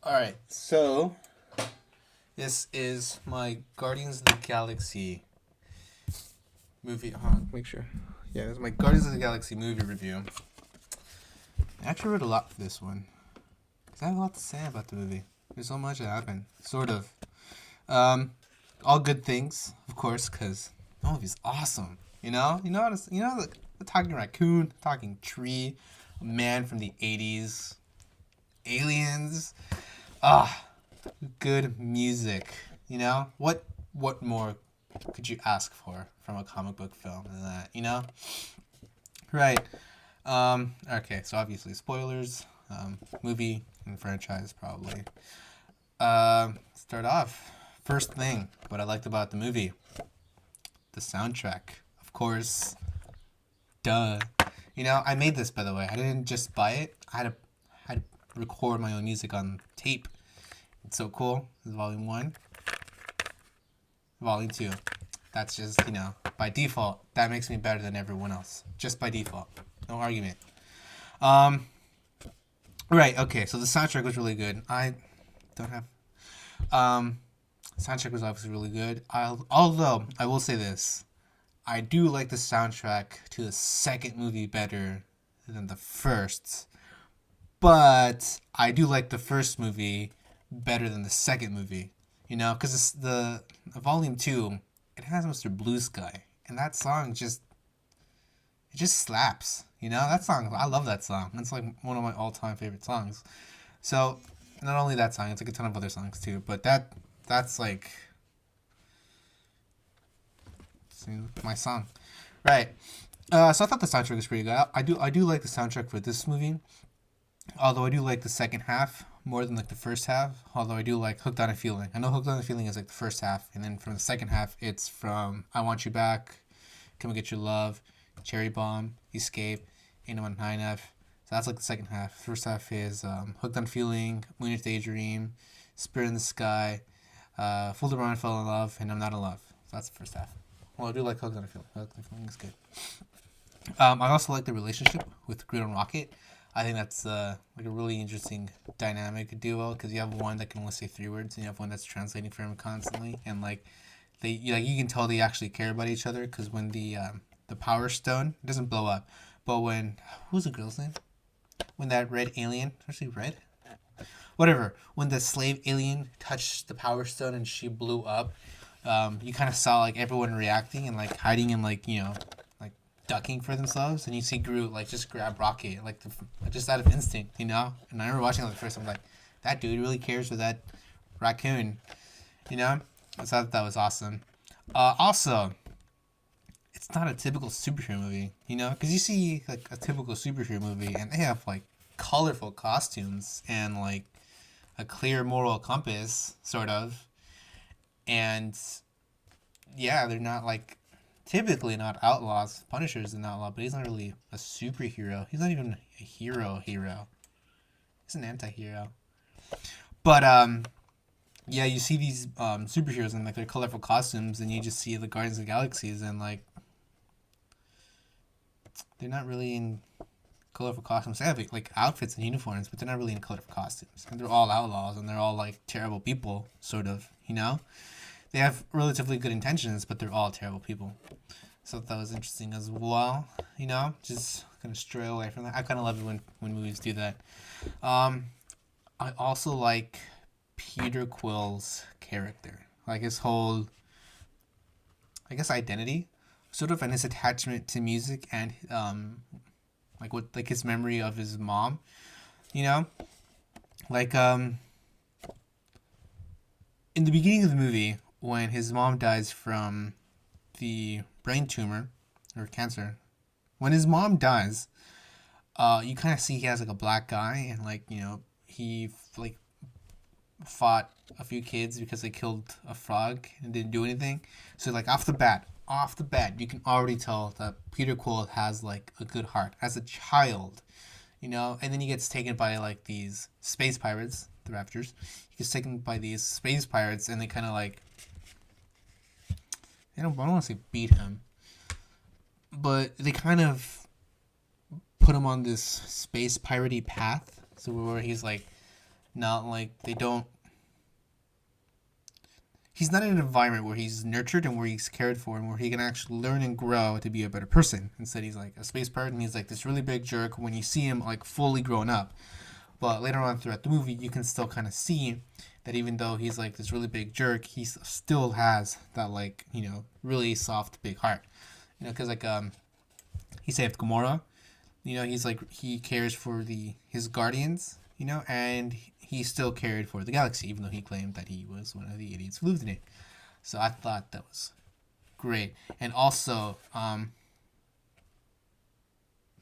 Alright, so this is my Guardians of the Galaxy movie. Make sure. Yeah, it's my Guardians of the Galaxy movie review. I actually read a lot for this one. Because I have a lot to say about the movie. There's so much that happened. Sort of. All good things, of course, because the movie's awesome. Like, we're talking raccoon, talking tree, a man from the 80s, aliens. Good music. What more could you ask for from a comic book film than that? Right. Okay, so obviously spoilers. Movie and franchise probably. Start off. First thing, what I liked about the movie. The soundtrack. Of course. Duh. I made this, by the way. I didn't just buy it. I had to record my own music on tape. It's so cool. This is volume 1. Volume 2. That's just, by default, that makes me better than everyone else. Just by default. No argument. Right, okay, so the soundtrack was really good. I don't have... soundtrack was obviously really good. Although, I will say this. I do like the soundtrack to the second movie better than the first. But I do like the first movie better than the second movie. Because the volume 2, it has Mr. Blue Sky. And that song just slaps. That song, I love that song. It's like one of my all-time favorite songs. So, not only that song, it's like a ton of other songs too. But that's like my song. Right. So I thought the soundtrack was pretty good. I do like the soundtrack for this movie. Although I do like the second half more than like the first half. Although I do like Hooked on a Feeling. I know Hooked on a Feeling is like the first half, and then from the second half it's from I Want You Back, Come and Get Your Love, Cherry Bomb, Escape, Ain't No One High Enough. So that's like the second half. First half is Hooked on a Feeling, Moonage Daydream, Spirit in the Sky, Fooled Around, Fell in Love, and I'm Not in Love. So that's the first half. Well, I do like Hooked on a Feeling. Hooked on a Feeling is good. I also like the relationship with Groot and Rocket. I think that's like a really interesting dynamic duo because you have one that can only say 3 words and you have one that's translating for him constantly, and like you can tell they actually care about each other because when the Power Stone, it doesn't blow up, but when who's the girl's name? When that red alien, actually red, whatever, when the slave alien touched the Power Stone and she blew up, you kind of saw like everyone reacting and like hiding and like like ducking for themselves, and you see Groot like just grab Rocket like just out of instinct, And I remember watching it the first time, I'm like, that dude really cares for that raccoon, I thought that was awesome. Also, it's not a typical superhero movie, because you see like a typical superhero movie and they have like colorful costumes and like a clear moral compass, sort of, and yeah, they're not like typically not outlaws. Punisher's an outlaw, but he's not really a superhero. He's not even a hero. He's an anti-hero. But yeah, you see these superheroes in like their colorful costumes, and you just see the Guardians of the Galaxies, and like they're not really in colorful costumes. They have like outfits and uniforms, but they're not really in colorful costumes. And they're all outlaws, and they're all like terrible people, sort of. They have relatively good intentions, but they're all terrible people. So that was interesting as well. Just kind of stray away from that. I kind of love it when movies do that. I also like Peter Quill's character, like his whole, I guess, identity, sort of, and his attachment to music and like his memory of his mom. Like in the beginning of the movie when his mom dies from the brain tumor or cancer. When his mom dies, you kind of see he has like a black eye, and like he like fought a few kids because they killed a frog and didn't do anything. So like off the bat, you can already tell that Peter Quill has like a good heart as a child, And then he gets taken by like these space pirates, the Raptors. He gets taken by these space pirates, and they kind of like, I don't want to say beat him, but they kind of put him on this space piratey path. So where he's like not like they don't. He's not in an environment where he's nurtured and where he's cared for and where he can actually learn and grow to be a better person. Instead, he's like a space pirate and he's like this really big jerk when you see him like fully grown up. But later on throughout the movie, you can still kind of see that even though he's like this really big jerk, he still has that like really soft big heart. Because like he saved Gamora. He's like he cares for his guardians. And he still cared for the galaxy, even though he claimed that he was one of the idiots who lived in it. So I thought that was great, and also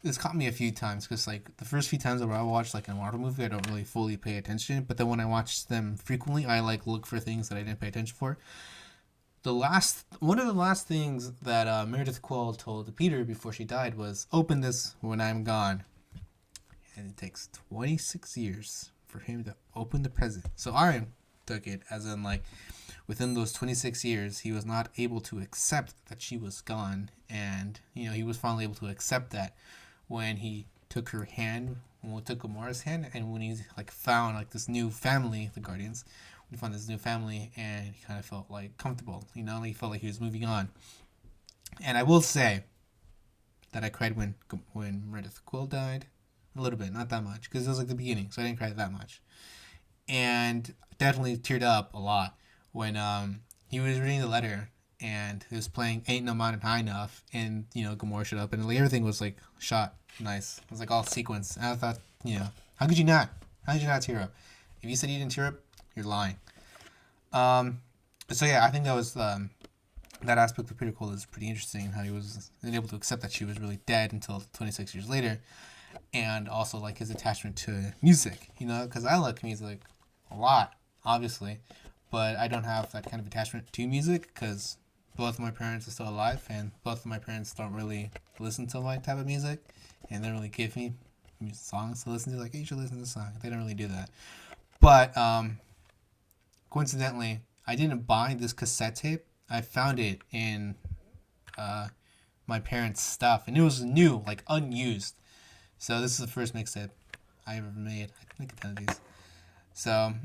this caught me a few times because like the first few times that I watched like a Marvel movie, I don't really fully pay attention. But then when I watch them frequently, I like look for things that I didn't pay attention for. One of the last things that Meredith Quill told Peter before she died was, "Open this when I'm gone," and it takes 26 years for him to open the present. So I took it as in like within those 26 years, he was not able to accept that she was gone, and he was finally able to accept that when he took her hand, when he took Gamora's hand, and when he like found like this new family, the Guardians, when he found this new family, and he kind of felt like comfortable, he felt like he was moving on. And I will say that I cried when Meredith Quill died, a little bit, not that much, because it was like the beginning, so I didn't cry that much. And definitely teared up a lot when he was reading the letter and he was playing "Ain't No Mountain High Enough," and Gamora showed up, and like, everything was like shot nice. It was like all sequence, and I thought, how could you not? How did you not tear up? If you said you didn't tear up, you're lying. So yeah, I think that was that aspect of Peter Quill is pretty interesting. How he was able to accept that she was really dead until 26 years later, and also like his attachment to music. Because I like music a lot, obviously, but I don't have that kind of attachment to music because both of my parents are still alive, and both of my parents don't really listen to my type of music, and they don't really give me songs to listen to. Like, hey, you should listen to this song. They don't really do that. But coincidentally, I didn't buy this cassette tape. I found it in my parents' stuff, and it was new, like unused. So this is the first mixtape I ever made. I can make a ton of these. So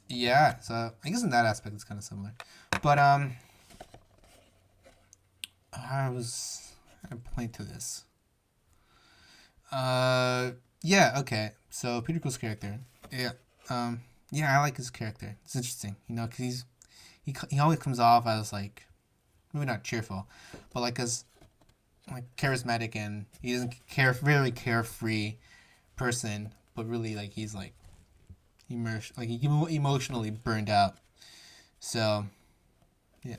yeah, so I guess in that aspect it's kind of similar. But I was gonna point to this. Yeah, okay. So Peter Quill's character, yeah, yeah, I like his character. It's interesting, because he always comes off as like maybe not cheerful, but like as like charismatic, and he doesn't really carefree person, but really like he's like emotionally burned out. So yeah.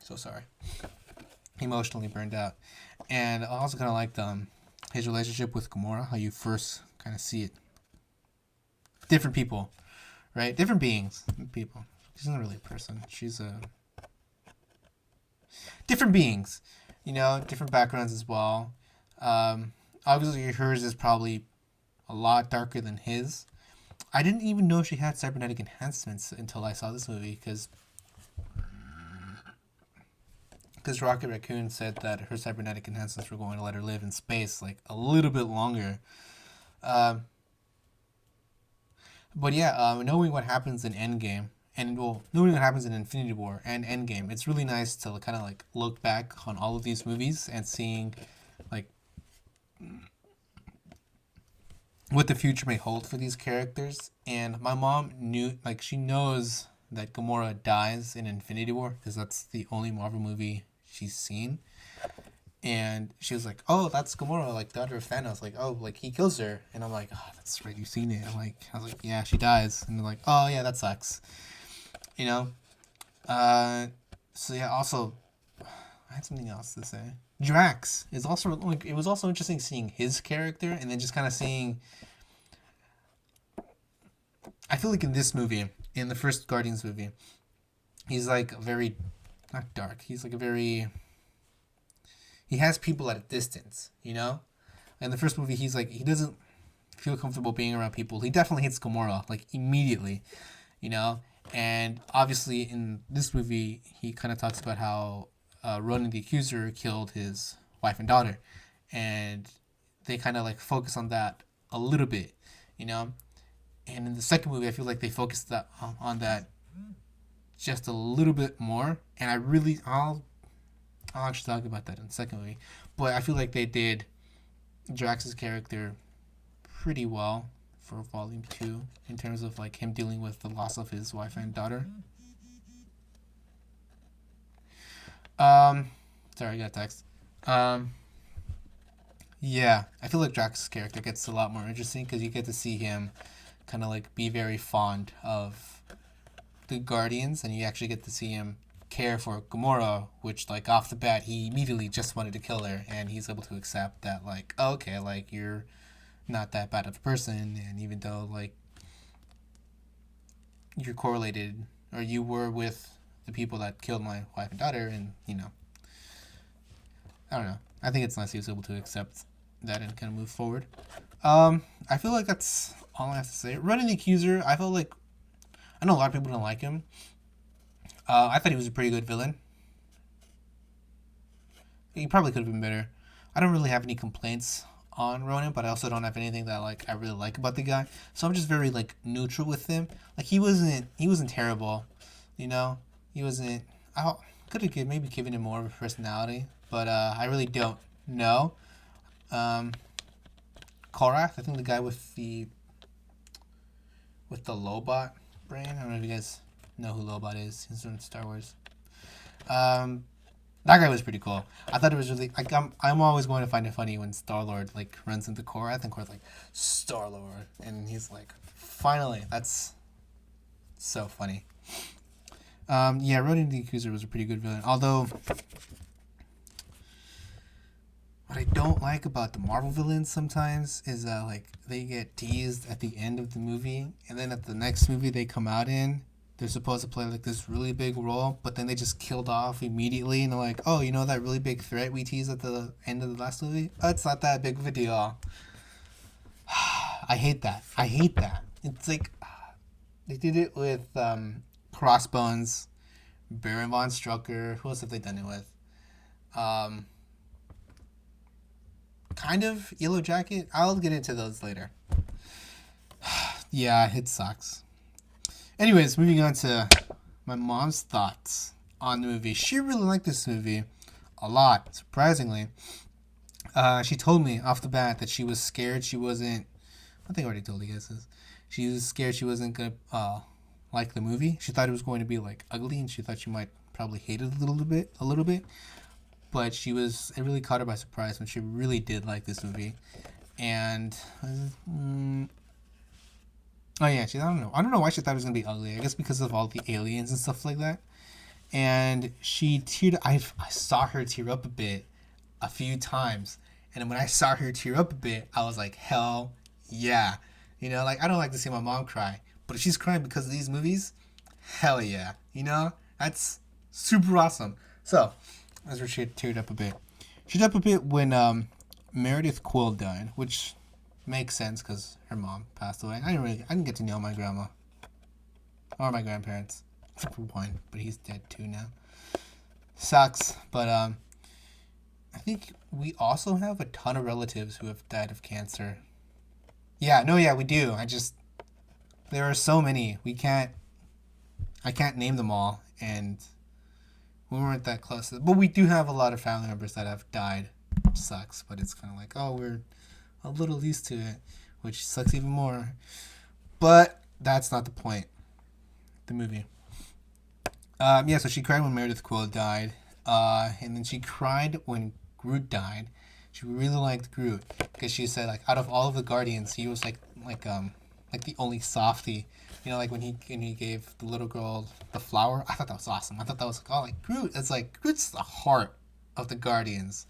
So sorry. Emotionally burned out. And I also kind of liked his relationship with Gamora, how you first kind of see it. Different people, right? Different beings. People. She's not really a person. She's a... Different beings. Different backgrounds as well. Obviously hers is probably a lot darker than his. I didn't even know she had cybernetic enhancements until I saw this movie, because Rocket Raccoon said that her cybernetic enhancements were going to let her live in space like a little bit longer. But yeah, knowing what happens in Endgame, and knowing what happens in Infinity War and Endgame, it's really nice to kind of like look back on all of these movies and seeing like what the future may hold for these characters. And my mom she knows that Gamora dies in Infinity War because that's the only Marvel movie she's seen. And she was like, "Oh, that's Gamora, like daughter of Thanos. Like, oh, like he kills her." And I'm like, "Oh, that's right, you've seen it." I was like, "Yeah, she dies." And they're like, "Oh, yeah, that sucks." So yeah. Also, I had something else to say. Drax is also like, it was also interesting seeing his character, and then just kind of seeing. I feel like in this movie, in the first Guardians movie, he's like very, not dark. He's like a very. He has people at a distance, In the first movie, he's like, he doesn't feel comfortable being around people. He definitely hits Gamora, like, immediately, And obviously, in this movie, he kind of talks about how Ronan the Accuser killed his wife and daughter. And they kind of like focus on that a little bit, you know. And in the second movie, I feel like they focused that on that just a little bit more. And I'll actually talk about that in the second movie. But I feel like they did Drax's character pretty well for Volume 2 in terms of like him dealing with the loss of his wife and daughter. Sorry, I got a text. Um, yeah, I feel like Drax's character gets a lot more interesting because you get to see him kind of like be very fond of the Guardians, and you actually get to see him care for Gamora, which like off the bat he immediately just wanted to kill her, and he's able to accept that like, oh, okay, like you're not that bad of a person, and even though like you're correlated or you were with the people that killed my wife and daughter, and I don't know. I think it's nice he was able to accept that and kind of move forward. I feel like that's all I have to say. Running the Accuser, I felt like I know a lot of people don't like him. I thought he was a pretty good villain. He probably could have been better. I don't really have any complaints on Ronan, but I also don't have anything that like I really like about the guy. So I'm just very like neutral with him. Like he wasn't terrible, you know. He wasn't. I could have maybe given him more of a personality, but I really don't know. Korath, I think the guy with the Lobot brain. I don't know if you guys know who Lobot is. He's from Star Wars. That guy was pretty cool. I thought it was really like I'm always going to find it funny when Star-Lord like runs into Korath and Korath's like Star-Lord, and he's like, finally, that's so funny. Yeah, Ronan the Accuser was a pretty good villain. Although what I don't like about the Marvel villains sometimes is that like they get teased at the end of the movie, and then at the next movie they come out in, they're supposed to play like this really big role, but then they just killed off immediately, and they're like, oh, you know that really big threat we teased at the end of the last movie? Oh, it's not that big of a deal. I hate that. It's like they did it with Crossbones, Baron von Strucker. Who else have they done it with? Kind of Yellow Jacket. I'll get into those later. Yeah, it sucks. Anyways, moving on to my mom's thoughts on the movie. She really liked this movie a lot, surprisingly. She told me off the bat that she was scared she wasn't. I think I already told you guys this. She was scared she wasn't gonna like the movie. She thought it was going to be like ugly, and she thought she might probably hate it a little bit. But it really caught her by surprise when she really did like this movie. And oh yeah, I don't know why she thought it was gonna be ugly. I guess because of all the aliens and stuff like that. And she teared. I saw her tear up a bit a few times, and when I saw her tear up a bit, I was like, hell yeah, like I don't like to see my mom cry, but if she's crying because of these movies, hell yeah, that's super awesome. So that's where she teared up a bit. She teared up a bit when Meredith Quill died, which makes sense because her mom passed away. I didn't get to know my grandma or my grandparents, except for one, but he's dead too now. Sucks, but I think we also have a ton of relatives who have died of cancer. Yeah, we do. There are so many. I can't name them all, and we weren't that close. But we do have a lot of family members that have died, which sucks, but it's kind of like, oh, we're a little used to it, which sucks even more. But that's not the point. The movie. So she cried when Meredith Quill died, and then she cried when Groot died. She really liked Groot because she said like out of all of the Guardians, he was like the only softie. Like when he gave the little girl the flower. I thought that was awesome. I thought that was like Groot. It's like Groot's the heart of the Guardians,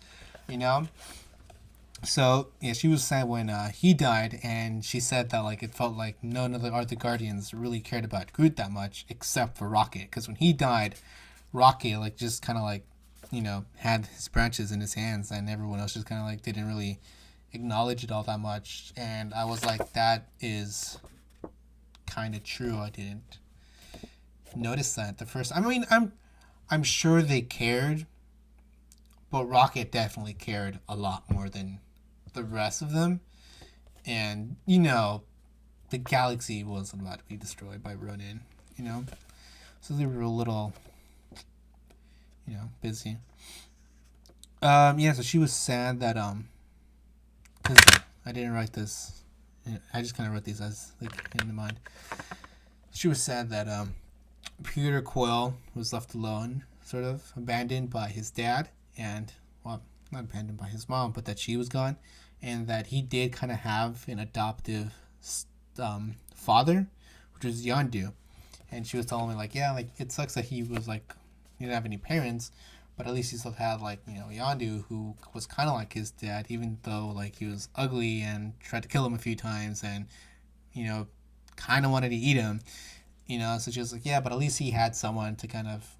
So yeah, she was sad when he died, and she said that like it felt like none of the other Guardians really cared about Groot that much except for Rocket, because when he died, Rocket like just kind of like had his branches in his hands, and everyone else just kind of like didn't really acknowledge it all that much. And I was like, that is kind of true. I didn't notice that at the first. I mean, I'm sure they cared, but Rocket definitely cared a lot more than the rest of them. And, you know, the galaxy was about to be destroyed by Ronin, you know? So they were a little, you know, busy. Yeah, so she was sad that, because I didn't write this. I just kind of wrote these as, like, in mind. She was sad that, Peter Quill was left alone, sort of, abandoned by his dad, and, well, not abandoned by his mom, but that she was gone, and that he did kind of have an adoptive father, which was Yondu. And she was telling me, like, yeah, like, it sucks that he was, like, he didn't have any parents, but at least he still had, like, you know, Yondu, who was kind of like his dad, even though, like, he was ugly and tried to kill him a few times and, you know, kind of wanted to eat him, you know. So she was like, yeah, but at least he had someone to kind of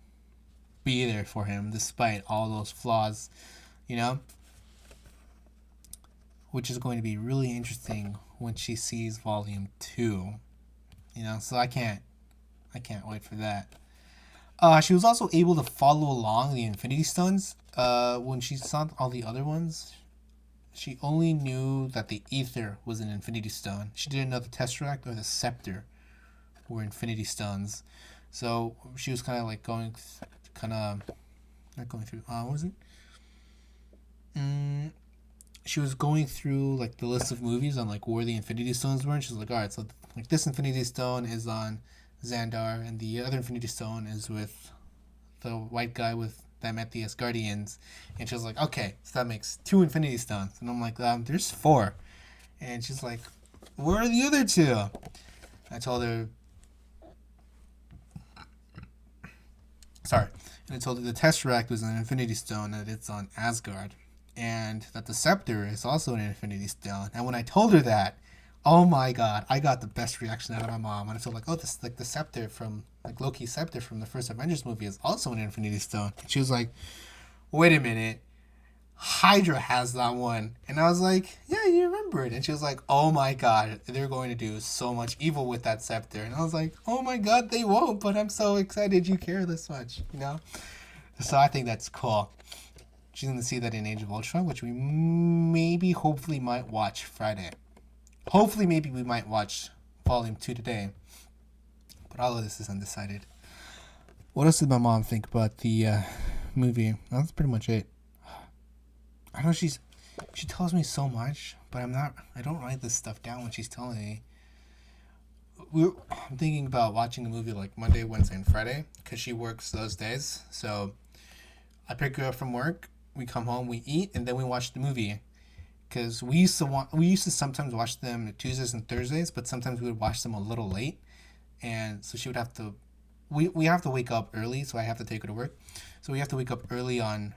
be there for him despite all those flaws, you know. Which is going to be really interesting when she sees Volume 2, you know. So I can't wait for that. She was also able to follow along the Infinity Stones. When she saw all the other ones, she only knew that the Ether was an Infinity Stone. She didn't know the Tesseract or the Scepter were Infinity Stones. So she was kind of like not going through. What was it? She was going through like the list of movies on like where the Infinity Stones were, and she was like, all right, so like this Infinity Stone is on Xandar, and the other Infinity Stone is with the white guy that met the Asgardians. And she was like, okay, so that makes 2 Infinity Stones. And I'm like, there's 4. And she's like, where are the other 2? I told her, sorry, and I told her the Tesseract was an Infinity Stone, that it's on Asgard, and that the Scepter is also an Infinity Stone. And when I told her that, oh my god, I got the best reaction out of my mom. And I told like, oh, this like the Scepter from like Loki's Scepter from the first Avengers movie is also an Infinity Stone. And she was like, wait a minute, Hydra has that one. And I was like, yeah, you remember it. And she was like, oh my god, they're going to do so much evil with that Scepter. And I was like, oh my god, they won't, but I'm so excited you care this much, you know. So I think that's cool. She's going to see that in Age of Ultron, which we hopefully might watch Friday. Hopefully, maybe we might watch Volume 2 today. But all of this is undecided. What else did my mom think about the movie? That's pretty much it. I know she tells me so much, but I don't write this stuff down when she's telling me. I'm thinking about watching the movie like Monday, Wednesday, and Friday, because she works those days. So I pick her up from work, we come home, we eat, and then we watch the movie. Because we used to sometimes watch them Tuesdays and Thursdays, but sometimes we would watch them a little late, and so she would have to. We have to wake up early, so I have to take her to work. So we have to wake up early on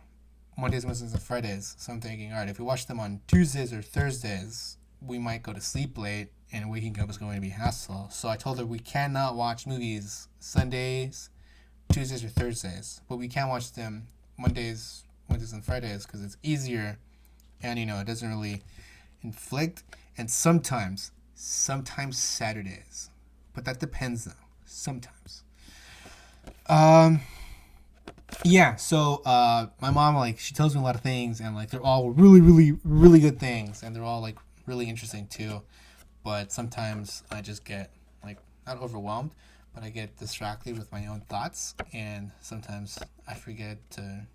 Mondays, Wednesdays, and Fridays. So I'm thinking, all right, if we watch them on Tuesdays or Thursdays, we might go to sleep late, and waking up is going to be a hassle. So I told her we cannot watch movies Sundays, Tuesdays, or Thursdays, but we can watch them Mondays, Wednesdays, and Fridays because it's easier. And, you know, it doesn't really inflict. And sometimes Saturdays. But that depends, though. Sometimes. Yeah, so my mom, like, she tells me a lot of things. And, like, they're all really, really, really good things. And they're all, like, really interesting, too. But sometimes I just get, like, not overwhelmed. But I get distracted with my own thoughts. And sometimes I forget to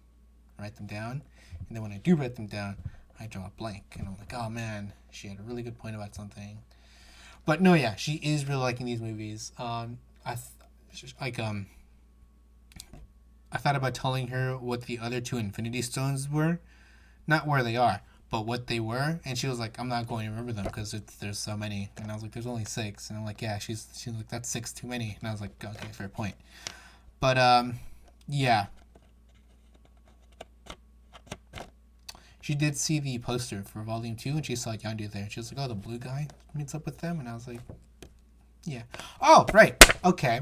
write them down. And then when I do write them down, I draw a blank, and I'm like, oh man, she had a really good point about something. But no, yeah, she is really liking these movies. I thought about telling her what the other 2 Infinity Stones were, not where they are, but what they were, and she was like, I'm not going to remember them because there's so many. And I was like, there's only 6, and I'm like, yeah, she's like, that's 6 too many. And I was like, okay, fair point. But yeah. She did see the poster for Volume 2, and she saw Yondu there. She was like, oh, the blue guy meets up with them? And I was like, yeah. Oh, right. Okay.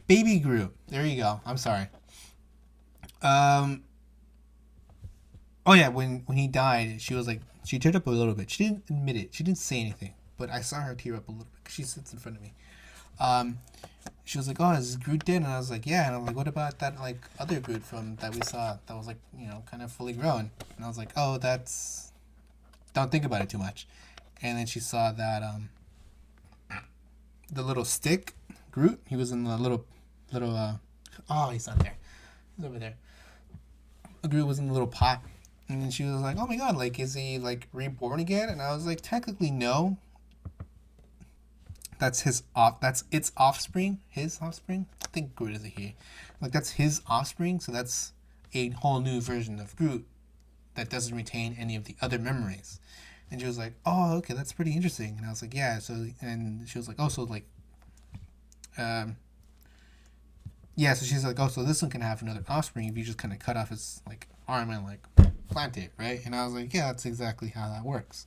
Baby Groot. There you go. I'm sorry. Oh, yeah, when he died, she was like, she teared up a little bit. She didn't admit it. She didn't say anything. But I saw her tear up a little bit because she sits in front of me. She was like, oh, is Groot dead? And I was like, yeah. And I'm like, what about that, like, other Groot that we saw that was, like, you know, kind of fully grown? And I was like, oh, that's don't think about it too much. And then she saw that the little stick, Groot, he was in the little oh, he's not there. He's over there. Groot was in the little pot. And then she was like, oh my god, like, is he, like, reborn again? And I was like, technically, no. That's its offspring. His offspring? I think Groot is a he. Like, that's his offspring, so that's a whole new version of Groot that doesn't retain any of the other memories. And she was like, oh, okay, that's pretty interesting. And I was like, yeah, so, and she was like, oh, so, like, yeah, so she's like, oh, so this one can have another offspring if you just kind of cut off his, like, arm and, like, plant it, right? And I was like, yeah, that's exactly how that works.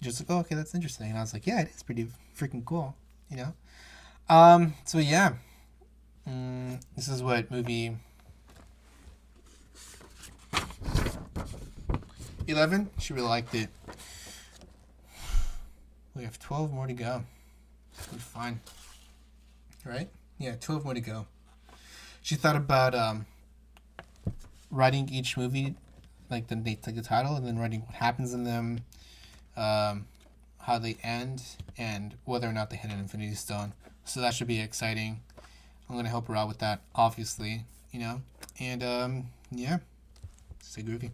Just like, oh, okay, that's interesting. And I was like, yeah, it is pretty freaking cool, you know? So yeah, this is what movie 11. She really liked it. We have 12 more to go. We're fine, right? Yeah, 12 more to go. She thought about writing each movie, like the title, and then writing what happens in them, how they end, and whether or not they hit an Infinity Stone. So that should be exciting. I'm gonna help her out with that, obviously, you know. And yeah, stay groovy.